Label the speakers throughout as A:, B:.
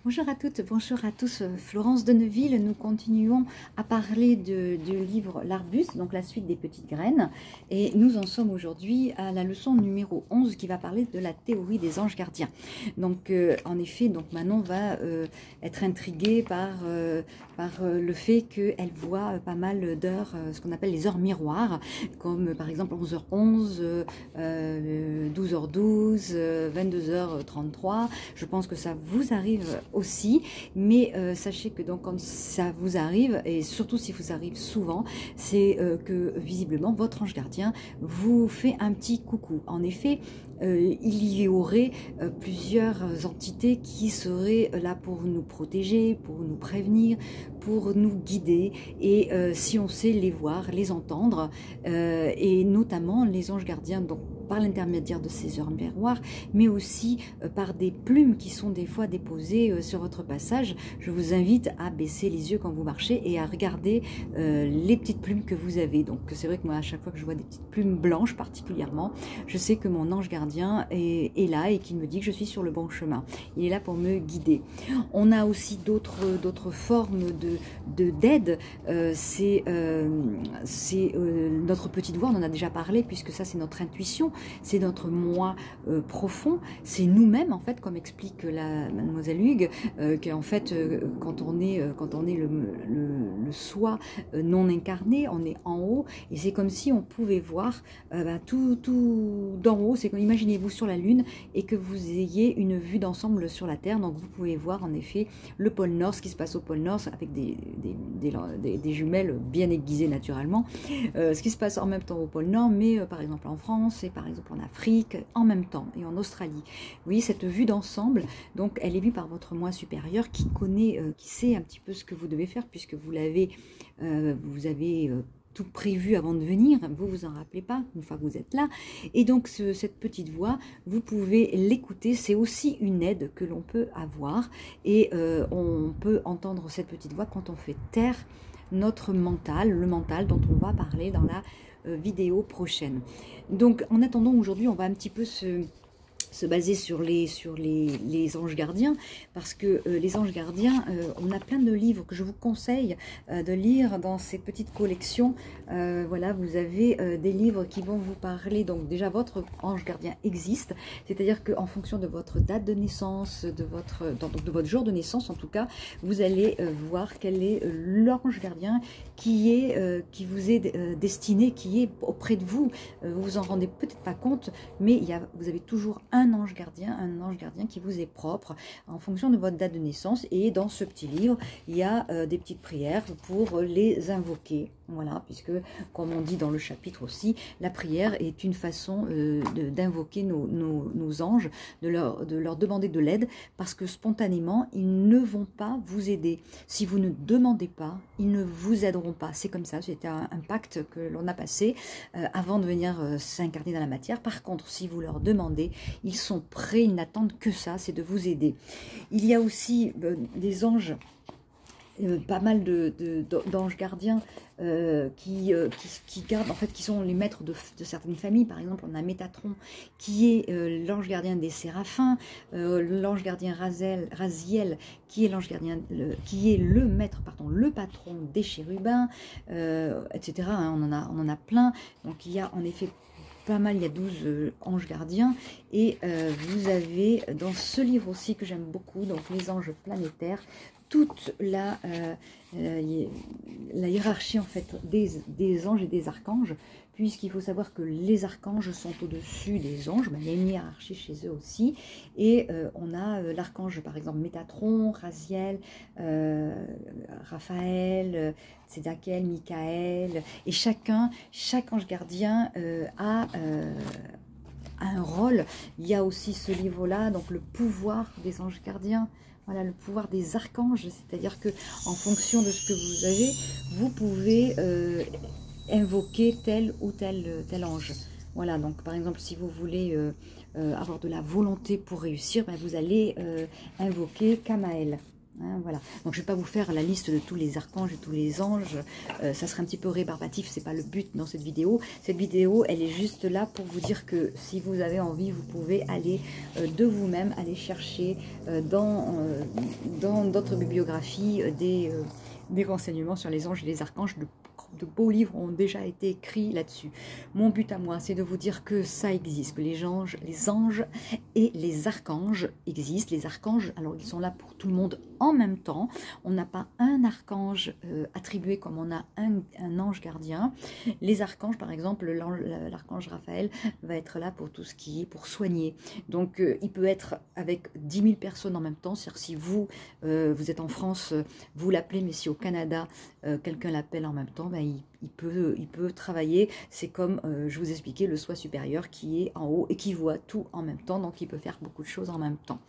A: Bonjour à toutes, bonjour à tous. Florence Denneville, nous continuons à parler du livre L'Arbuste, donc la suite des petites graines. Et nous en sommes aujourd'hui à la leçon numéro 11 qui va parler de la théorie des anges gardiens. Donc en effet, donc Manon va être intriguée par le fait qu'elle voit pas mal d'heures, ce qu'on appelle les heures miroirs, comme par exemple 11h11, 12h12, 22h33. Je pense que ça vous arrive aussi, mais sachez que donc quand ça vous arrive, et surtout si vous arrive souvent, c'est que visiblement votre ange gardien vous fait un petit coucou. En effet, il y aurait plusieurs entités qui seraient là pour nous protéger, pour nous prévenir, pour nous guider, et si on sait les voir, les entendre, et notamment les anges gardiens, donc par l'intermédiaire de ces heures miroirs, mais aussi par des plumes qui sont des fois déposées sur votre passage. Je vous invite à baisser les yeux quand vous marchez et à regarder les petites plumes que vous avez. Donc c'est vrai que moi, à chaque fois que je vois des petites plumes blanches particulièrement, je sais que mon ange gardien est là et qu'il me dit que je suis sur le bon chemin. Il est là pour me guider. On a aussi d'autres formes d'aide. C'est notre petite voix, on en a déjà parlé, puisque ça c'est notre intuition, c'est notre moi profond, c'est nous-mêmes en fait, comme explique la mademoiselle Hugues, qu'en fait quand on est le soi non incarné, on est en haut, et c'est comme si on pouvait voir tout d'en haut. C'est comme, imaginez-vous sur la Lune et que vous ayez une vue d'ensemble sur la Terre, donc vous pouvez voir en effet le pôle Nord, ce qui se passe au pôle Nord, avec des jumelles bien aiguisées naturellement, ce qui se passe en même temps au pôle Nord, mais par exemple en France et par exemple en Afrique en même temps, et en Australie. Vous voyez cette vue d'ensemble, donc elle est vue par votre moi supérieur qui connaît, qui sait un petit peu ce que vous devez faire, puisque vous avez tout prévu avant de venir, vous vous en rappelez pas une fois que vous êtes là, et donc cette petite voix, vous pouvez l'écouter, c'est aussi une aide que l'on peut avoir, et on peut entendre cette petite voix quand on fait taire notre mental, le mental dont on va parler dans la vidéo prochaine. Donc en attendant, aujourd'hui on va un petit peu se baser sur les anges gardiens, parce que les anges gardiens, on a plein de livres que je vous conseille de lire dans ces petites collections. Voilà, vous avez des livres qui vont vous parler, donc déjà votre ange gardien existe, c'est-à-dire qu'en fonction de votre date de naissance, de votre jour de naissance en tout cas, vous allez voir quel est l'ange gardien qui vous est destiné, qui est auprès de vous. Vous vous en rendez peut-être pas compte, mais vous avez toujours un ange gardien qui vous est propre en fonction de votre date de naissance, et dans ce petit livre il y a des petites prières pour les invoquer. Voilà, puisque comme on dit dans le chapitre aussi, la prière est une façon d'invoquer nos anges, de leur demander de l'aide, parce que spontanément ils ne vont pas vous aider. Si vous ne demandez pas, ils ne vous aideront pas. C'est comme ça, c'était un pacte que l'on a passé avant de venir s'incarner dans la matière. Par contre, si vous leur demandez, ils sont prêts, ils n'attendent que ça, c'est de vous aider. Il y a aussi des anges, pas mal d'anges gardiens qui gardent, en fait, qui sont les maîtres de certaines familles. Par exemple, on a Métatron qui est l'ange gardien des séraphins, l'ange gardien Raziel qui est l'ange gardien, qui est le maître, pardon, le patron des chérubins, etc. Hein, on en a plein. Donc il y a en effet pas mal, il y a 12 anges gardiens, et vous avez dans ce livre aussi que j'aime beaucoup, donc les anges planétaires, toute la hiérarchie en fait des anges et des archanges, puisqu'il faut savoir que les archanges sont au-dessus des anges, mais il y a une hiérarchie chez eux aussi, et on a l'archange par exemple Métatron, Raziel, Raphaël, Tzedakel, Michael, et chaque ange gardien a un rôle. Il y a aussi ce livre-là, donc le pouvoir des anges gardiens. Voilà, le pouvoir des archanges, c'est-à-dire que en fonction de ce que vous avez, vous pouvez invoquer tel ou tel ange. Voilà, donc par exemple, si vous voulez avoir de la volonté pour réussir, ben, vous allez invoquer Kamael. Hein, voilà. Donc je ne vais pas vous faire la liste de tous les archanges et tous les anges, ça serait un petit peu rébarbatif, c'est pas le but dans cette vidéo. Cette vidéo, elle est juste là pour vous dire que si vous avez envie, vous pouvez aller de vous-même, aller chercher dans d'autres bibliographies des renseignements sur les anges et les archanges. De beaux livres ont déjà été écrits là-dessus. Mon but à moi, c'est de vous dire que ça existe, que les anges et les archanges existent. Les archanges, alors ils sont là pour tout le monde en même temps. On n'a pas un archange attribué comme on a un ange gardien. Les archanges, par exemple, l'archange Raphaël va être là pour tout ce qui est pour soigner. Donc, il peut être avec 10 000 personnes en même temps. C'est-à-dire si vous, vous êtes en France, vous l'appelez, mais si au Canada, quelqu'un l'appelle en même temps, ben, il peut travailler. C'est comme, je vous expliquais, le soi supérieur qui est en haut et qui voit tout en même temps. Donc, il peut faire beaucoup de choses en même temps.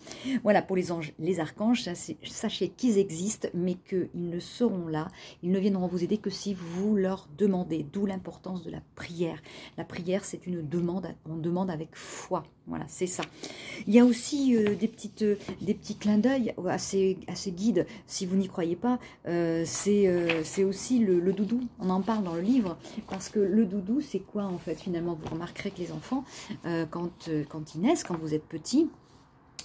A: Voilà, pour les anges, les archanges, sachez qu'ils existent, mais qu'ils ne seront là. Ils ne viendront vous aider que si vous leur demandez. D'où l'importance de la prière. La prière, c'est une demande, on demande avec foi. Voilà, c'est ça. Il y a aussi des petits clins d'œil à ces guides. Si vous n'y croyez pas, c'est aussi le doudou. On en parle dans le livre, parce que le doudou, c'est quoi en fait finalement? Vous remarquerez que les enfants, quand ils naissent, quand vous êtes petits,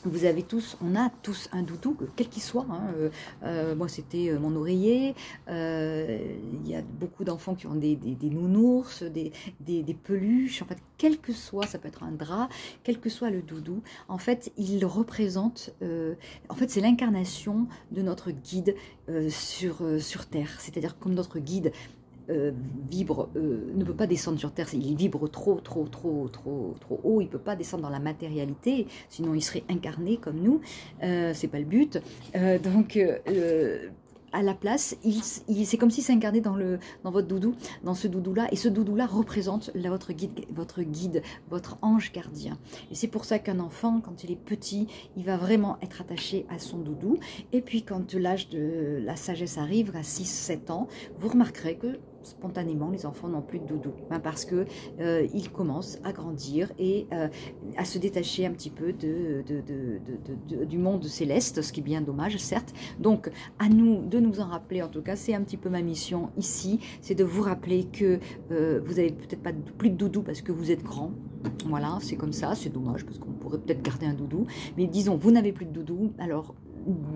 A: vous avez tous, on a tous un doudou, quel qu'il soit. Hein. Moi, c'était mon oreiller. Il y a beaucoup d'enfants qui ont des nounours, des peluches. En fait, quel que soit, ça peut être un drap, quel que soit le doudou. En fait, il représente. En fait, c'est l'incarnation de notre guide sur Terre. C'est-à-dire comme notre guide. Ne peut pas descendre sur Terre, il vibre trop haut, il ne peut pas descendre dans la matérialité, sinon il serait incarné comme nous, c'est pas le but. À la place, c'est comme s'il s'incarnait dans votre doudou, dans ce doudou-là, et ce doudou-là représente votre guide, votre ange gardien. Et c'est pour ça qu'un enfant, quand il est petit, il va vraiment être attaché à son doudou. Et puis quand l'âge de la sagesse arrive, à 6-7 ans, vous remarquerez que spontanément, les enfants n'ont plus de doudou, hein, parce que ils commencent à grandir et à se détacher un petit peu du monde céleste, ce qui est bien dommage, certes. Donc, à nous de nous en rappeler, en tout cas, c'est un petit peu ma mission ici, c'est de vous rappeler que vous n'avez peut-être pas plus de doudou parce que vous êtes grand. Voilà, c'est comme ça, c'est dommage parce qu'on pourrait peut-être garder un doudou, mais disons, vous n'avez plus de doudou, alors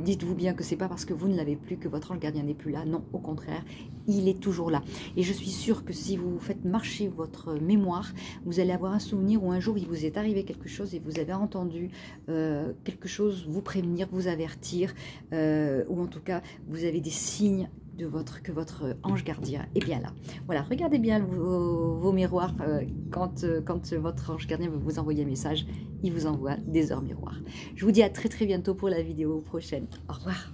A: dites-vous bien que c'est pas parce que vous ne l'avez plus que votre ange gardien n'est plus là. Non, au contraire, il est toujours là. Et je suis sûre que si vous faites marcher votre mémoire, vous allez avoir un souvenir où un jour il vous est arrivé quelque chose et vous avez entendu quelque chose vous prévenir, vous avertir, ou en tout cas vous avez des signes que votre ange gardien est bien là. Voilà, regardez bien vos miroirs quand votre ange gardien veut vous envoyer un message, il vous envoie des heures miroirs. Je vous dis à très bientôt pour la vidéo prochaine. Au revoir.